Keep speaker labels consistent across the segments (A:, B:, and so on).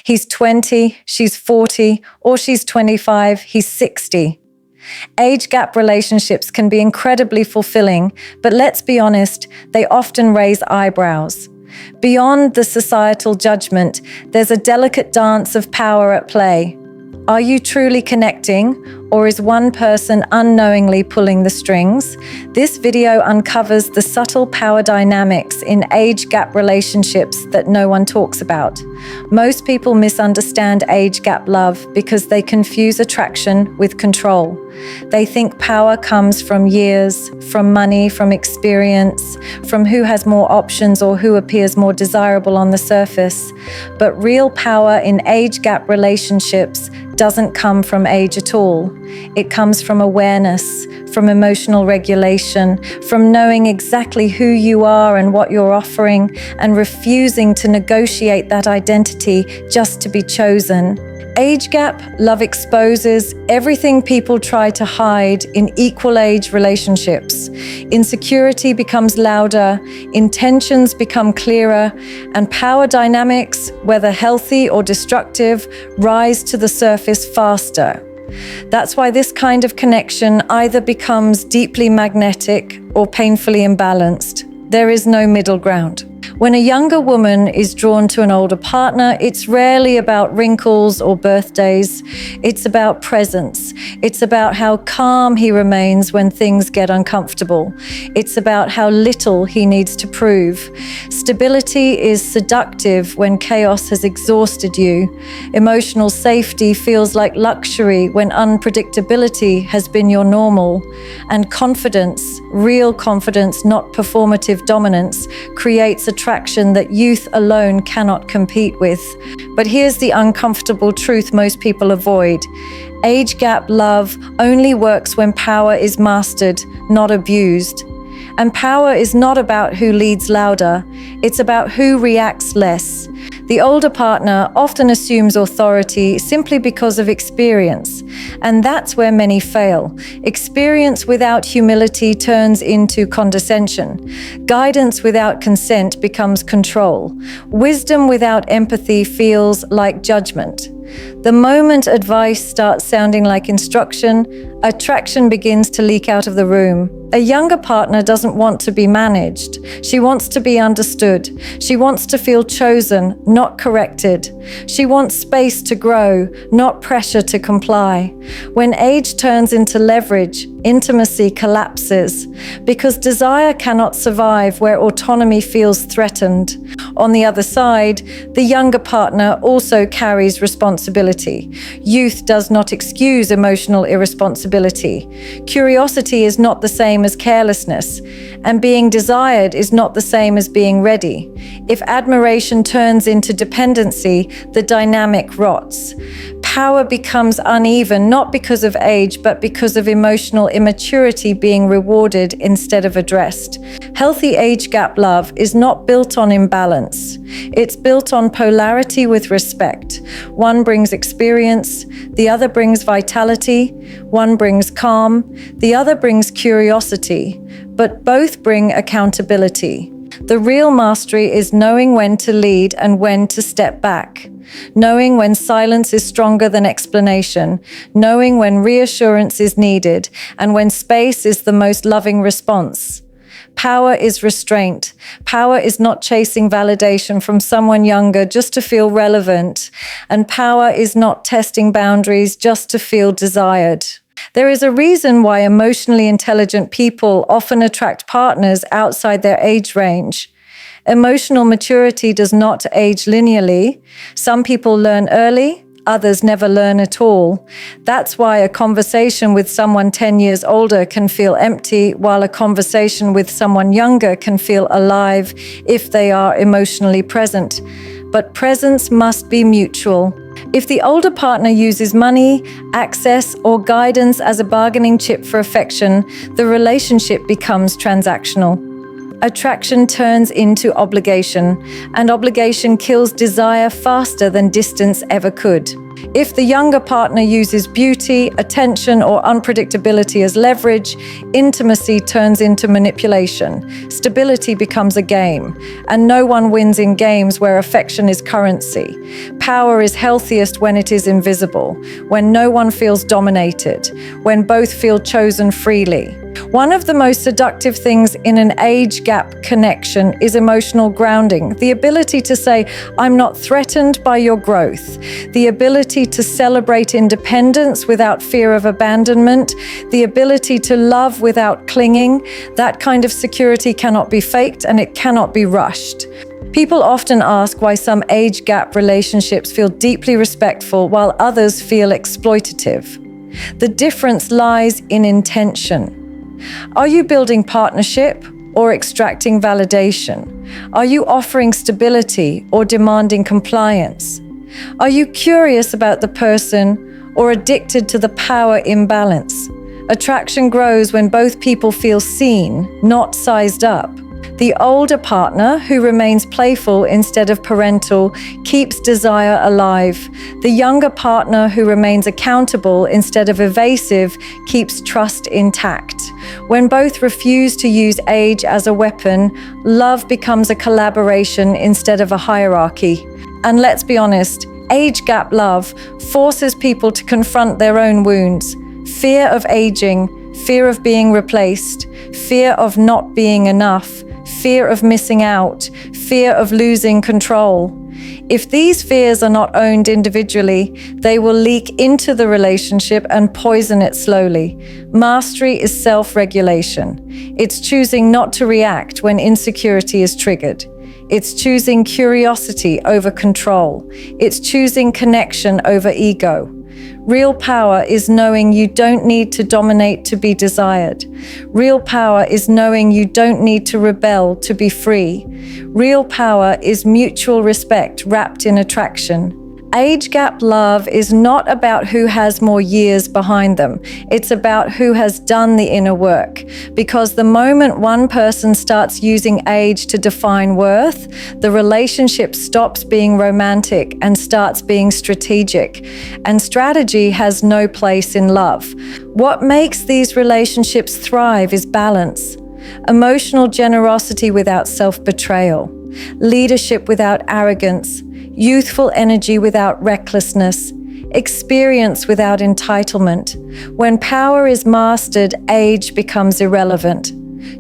A: He's 20, she's 40, or she's 25, he's 60. Age gap relationships can be incredibly fulfilling, but let's be honest, they often raise eyebrows. Beyond the societal judgment, there's a delicate dance of power at play. Are you truly connecting, or is one person unknowingly pulling the strings? This video uncovers the subtle power dynamics in age gap relationships that no one talks about. Most people misunderstand age gap love because they confuse attraction with control. They think power comes from years, from money, from experience, from who has more options or who appears more desirable on the surface. But real power in age gap relationships doesn't come from age at all. It comes from awareness, from emotional regulation, from knowing exactly who you are and what you're offering, and refusing to negotiate that identity just to be chosen. Age gap love exposes everything people try to hide in equal age relationships. Insecurity becomes louder, intentions become clearer, and power dynamics, whether healthy or destructive, rise to the surface faster. That's why this kind of connection either becomes deeply magnetic or painfully imbalanced. There is no middle ground. When a younger woman is drawn to an older partner, it's rarely about wrinkles or birthdays. It's about presence. It's about how calm he remains when things get uncomfortable. It's about how little he needs to prove. Stability is seductive when chaos has exhausted you. Emotional safety feels like luxury when unpredictability has been your normal. And confidence, real confidence, not performative dominance, creates attraction that youth alone cannot compete with. But here's the uncomfortable truth most people avoid. Age gap love only works when power is mastered, not abused. And power is not about who leads louder, it's about who reacts less. The older partner often assumes authority simply because of experience, and that's where many fail. Experience without humility turns into condescension. Guidance without consent becomes control. Wisdom without empathy feels like judgment. The moment advice starts sounding like instruction, attraction begins to leak out of the room. A younger partner doesn't want to be managed. She wants to be understood. She wants to feel chosen, not corrected. She wants space to grow, not pressure to comply. When age turns into leverage, intimacy collapses because desire cannot survive where autonomy feels threatened. On the other side, the younger partner also carries responsibility. Youth does not excuse emotional irresponsibility. Curiosity is not the same as carelessness, and being desired is not the same as being ready. If admiration turns into dependency, the dynamic rots. Power becomes uneven, not because of age, but because of emotional immaturity being rewarded instead of addressed. Healthy age gap love is not built on imbalance. It's built on polarity with respect. One brings experience, the other brings vitality. One brings calm, the other brings curiosity, but both bring accountability. The real mastery is knowing when to lead and when to step back. Knowing when silence is stronger than explanation, knowing when reassurance is needed, and when space is the most loving response. Power is restraint. Power is not chasing validation from someone younger just to feel relevant. And power is not testing boundaries just to feel desired. There is a reason why emotionally intelligent people often attract partners outside their age range. Emotional maturity does not age linearly. Some people learn early, others never learn at all. That's why a conversation with someone 10 years older can feel empty, while a conversation with someone younger can feel alive if they are emotionally present. But presence must be mutual. If the older partner uses money, access, or guidance as a bargaining chip for affection, the relationship becomes transactional. Attraction turns into obligation, and obligation kills desire faster than distance ever could. If the younger partner uses beauty, attention, or unpredictability as leverage, intimacy turns into manipulation. Stability becomes a game, and no one wins in games where affection is currency. Power is healthiest when it is invisible, when no one feels dominated, when both feel chosen freely. One of the most seductive things in an age gap connection is emotional grounding, the ability to say, "I'm not threatened by your growth," the ability to celebrate independence without fear of abandonment, the ability to love without clinging. That kind of security cannot be faked and it cannot be rushed. People often ask why some age gap relationships feel deeply respectful while others feel exploitative. The difference lies in intention. Are you building partnership or extracting validation? Are you offering stability or demanding compliance? Are you curious about the person or addicted to the power imbalance? Attraction grows when both people feel seen, not sized up. The older partner, who remains playful instead of parental, keeps desire alive. The younger partner, who remains accountable instead of evasive, keeps trust intact. When both refuse to use age as a weapon, love becomes a collaboration instead of a hierarchy. And let's be honest, age gap love forces people to confront their own wounds. Fear of aging, fear of being replaced, fear of not being enough, fear of missing out, fear of losing control. If these fears are not owned individually, they will leak into the relationship and poison it slowly. Mastery is self-regulation. It's choosing not to react when insecurity is triggered. It's choosing curiosity over control. It's choosing connection over ego. Real power is knowing you don't need to dominate to be desired. Real power is knowing you don't need to rebel to be free. Real power is mutual respect wrapped in attraction. Age gap love is not about who has more years behind them. It's about who has done the inner work. Because the moment one person starts using age to define worth, the relationship stops being romantic and starts being strategic. And strategy has no place in love. What makes these relationships thrive is balance. Emotional generosity without self-betrayal. Leadership without arrogance. Youthful energy without recklessness, experience without entitlement. When power is mastered, age becomes irrelevant.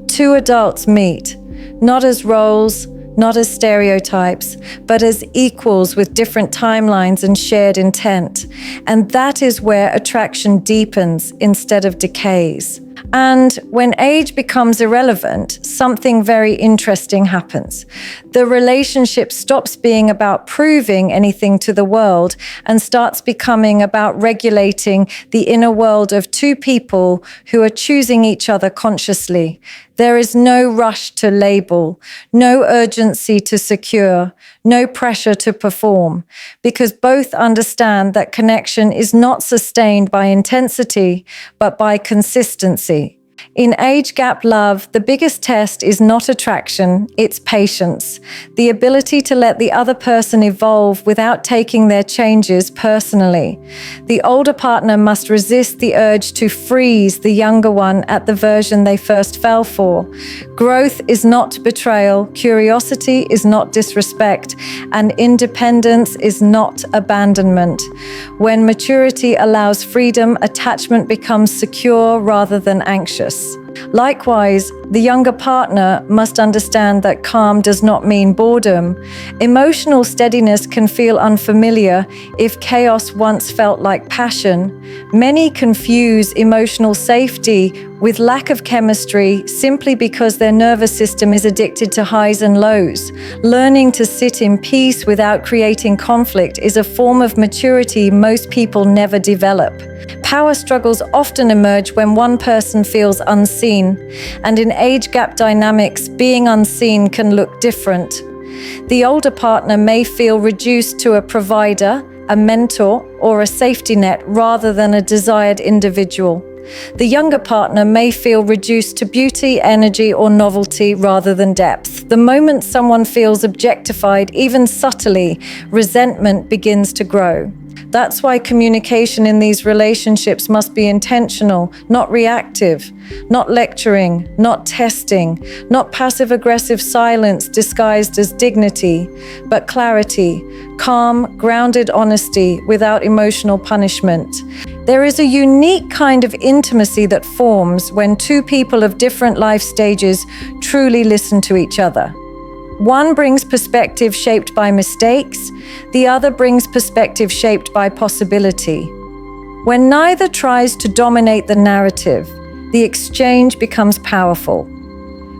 A: Two adults meet, not as roles, not as stereotypes, but as equals with different timelines and shared intent. And that is where attraction deepens instead of decays. And when age becomes irrelevant, something very interesting happens. The relationship stops being about proving anything to the world and starts becoming about regulating the inner world of two people who are choosing each other consciously. There is no rush to label, no urgency to secure, no pressure to perform, because both understand that connection is not sustained by intensity, but by consistency. In age gap love, the biggest test is not attraction, it's patience. The ability to let the other person evolve without taking their changes personally. The older partner must resist the urge to freeze the younger one at the version they first fell for. Growth is not betrayal, curiosity is not disrespect, and independence is not abandonment. When maturity allows freedom, attachment becomes secure rather than anxious. Likewise, the younger partner must understand that calm does not mean boredom. Emotional steadiness can feel unfamiliar if chaos once felt like passion. Many confuse emotional safety with lack of chemistry simply because their nervous system is addicted to highs and lows. Learning to sit in peace without creating conflict is a form of maturity most people never develop. Power struggles often emerge when one person feels unseen, and in age gap dynamics, being unseen can look different. The older partner may feel reduced to a provider, a mentor, or a safety net rather than a desired individual. The younger partner may feel reduced to beauty, energy, or novelty rather than depth. The moment someone feels objectified, even subtly, resentment begins to grow. That's why communication in these relationships must be intentional, not reactive, not lecturing, not testing, not passive-aggressive silence disguised as dignity, but clarity, calm, grounded honesty without emotional punishment. There is a unique kind of intimacy that forms when two people of different life stages truly listen to each other. One brings perspective shaped by mistakes, the other brings perspective shaped by possibility. When neither tries to dominate the narrative, the exchange becomes powerful.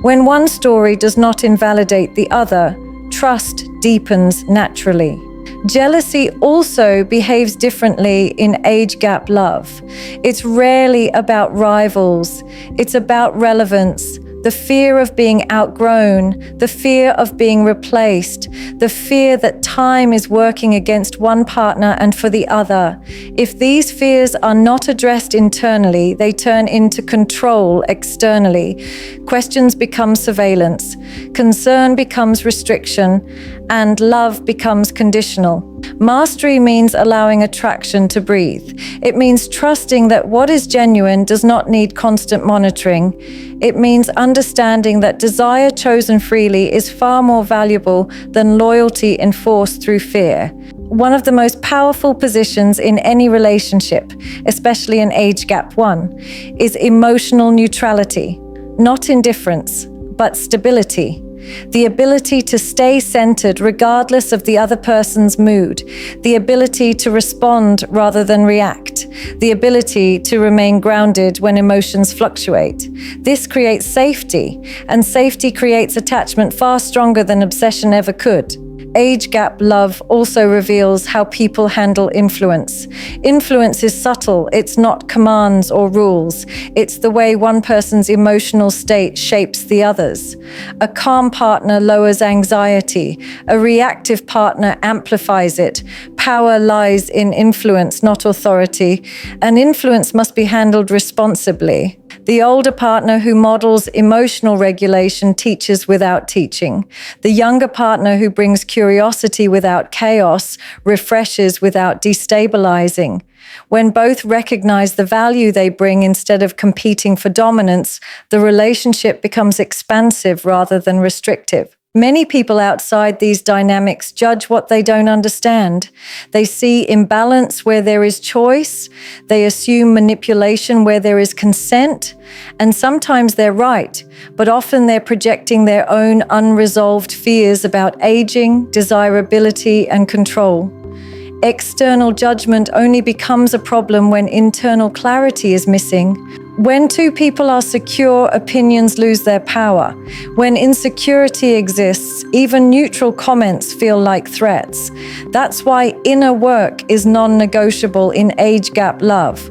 A: When one story does not invalidate the other, trust deepens naturally. Jealousy also behaves differently in age gap love. It's rarely about rivals, it's about relevance. The fear of being outgrown, the fear of being replaced, the fear that time is working against one partner and for the other. If these fears are not addressed internally, they turn into control externally. Questions become surveillance, concern becomes restriction, and love becomes conditional. Mastery means allowing attraction to breathe. It means trusting that what is genuine does not need constant monitoring. It means understanding that desire chosen freely is far more valuable than loyalty enforced through fear. One of the most powerful positions in any relationship, especially in age gap 1, is emotional neutrality. Not indifference, but stability. The ability to stay centered regardless of the other person's mood, the ability to respond rather than react, the ability to remain grounded when emotions fluctuate. This creates safety, and safety creates attachment far stronger than obsession ever could. Age gap love also reveals how people handle influence. Influence is subtle, it's not commands or rules. It's the way one person's emotional state shapes the others. A calm partner lowers anxiety. A reactive partner amplifies it. Power lies in influence, not authority, and influence must be handled responsibly. The older partner who models emotional regulation teaches without teaching. The younger partner who brings curiosity without chaos refreshes without destabilizing. When both recognize the value they bring instead of competing for dominance, the relationship becomes expansive rather than restrictive. Many people outside these dynamics judge what they don't understand. They see imbalance where there is choice, they assume manipulation where there is consent, and sometimes they're right, but often they're projecting their own unresolved fears about aging, desirability, and control. External judgment only becomes a problem when internal clarity is missing. When two people are secure, opinions lose their power. When insecurity exists, even neutral comments feel like threats. That's why inner work is non-negotiable in age gap love.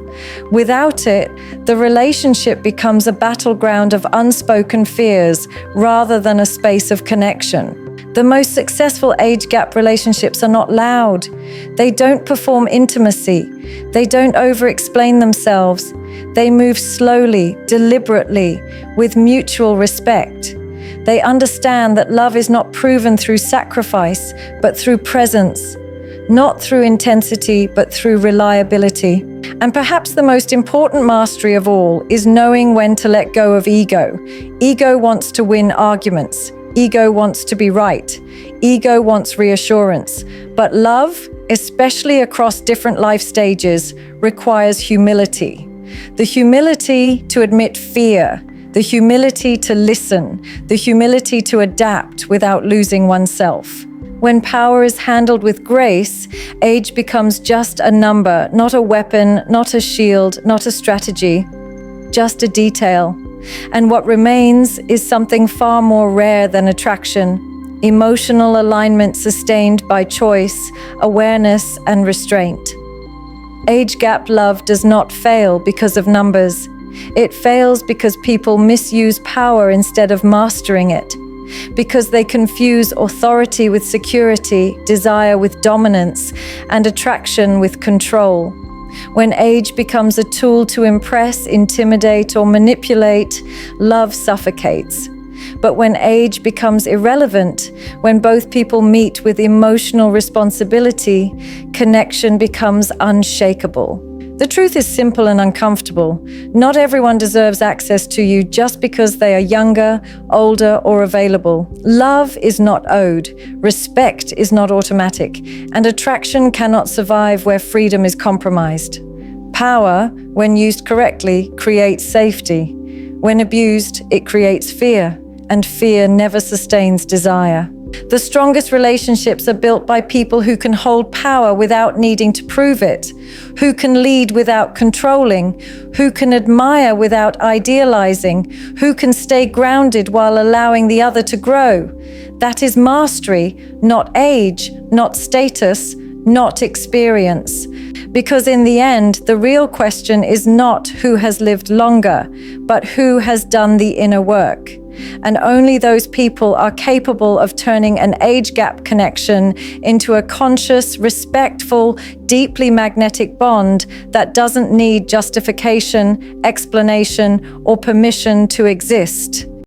A: Without it, the relationship becomes a battleground of unspoken fears rather than a space of connection. The most successful age gap relationships are not loud. They don't perform intimacy. They don't over-explain themselves. They move slowly, deliberately, with mutual respect. They understand that love is not proven through sacrifice, but through presence. Not through intensity, but through reliability. And perhaps the most important mastery of all is knowing when to let go of ego. Ego wants to win arguments. Ego wants to be right. Ego wants reassurance. But love, especially across different life stages, requires humility. The humility to admit fear, the humility to listen, the humility to adapt without losing oneself. When power is handled with grace, age becomes just a number, not a weapon, not a shield, not a strategy, just a detail. And what remains is something far more rare than attraction, emotional alignment sustained by choice, awareness, and restraint. Age gap love does not fail because of numbers. It fails because people misuse power instead of mastering it, because they confuse authority with security, desire with dominance, and attraction with control. When age becomes a tool to impress, intimidate, or manipulate, love suffocates. But when age becomes irrelevant, when both people meet with emotional responsibility, connection becomes unshakable. The truth is simple and uncomfortable. Not everyone deserves access to you just because they are younger, older, or available. Love is not owed, respect is not automatic, and attraction cannot survive where freedom is compromised. Power, when used correctly, creates safety. When abused, it creates fear, and fear never sustains desire. The strongest relationships are built by people who can hold power without needing to prove it, who can lead without controlling, who can admire without idealizing, who can stay grounded while allowing the other to grow. That is mastery, not age, not status, not experience. Because in the end, the real question is not who has lived longer, but who has done the inner work. And only those people are capable of turning an age gap connection into a conscious, respectful, deeply magnetic bond that doesn't need justification, explanation, or permission to exist.